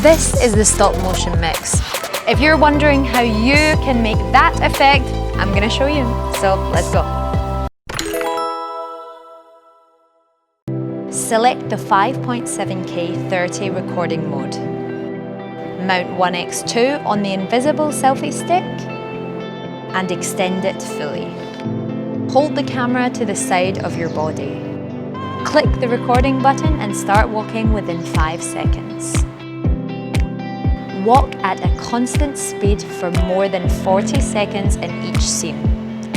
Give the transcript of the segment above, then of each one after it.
This is the stop motion mix. If you're wondering how you can make that effect, I'm gonna show you. So let's go. Select the 5.7K 30 recording mode. Mount 1x2 on the invisible selfie stick and extend it fully. Hold the camera to the side of your body. Click the recording button and start walking within 5 seconds. Walk at a constant speed for more than 40 seconds in each scene.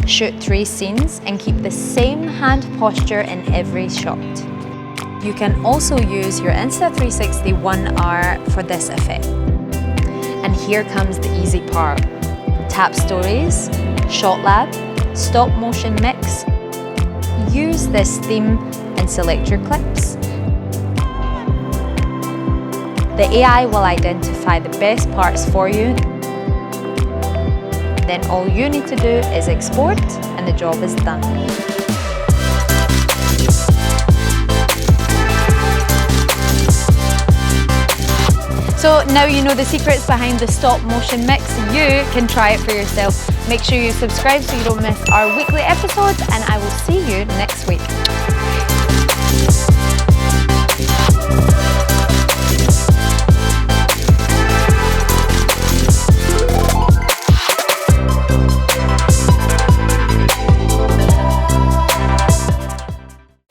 Shoot 3 scenes and keep the same hand posture in every shot. You can also use your Insta360 One R for this effect. And here comes the easy part. Tap Stories, ShotLab, Stop Motion Mix. Use this theme and select your clips. The AI will identify the best parts for you. Then all you need to do is export and the job is done. So now you know the secrets behind the stop motion mix. You can try it for yourself. Make sure you subscribe so you don't miss our weekly episodes, and I will see you next week.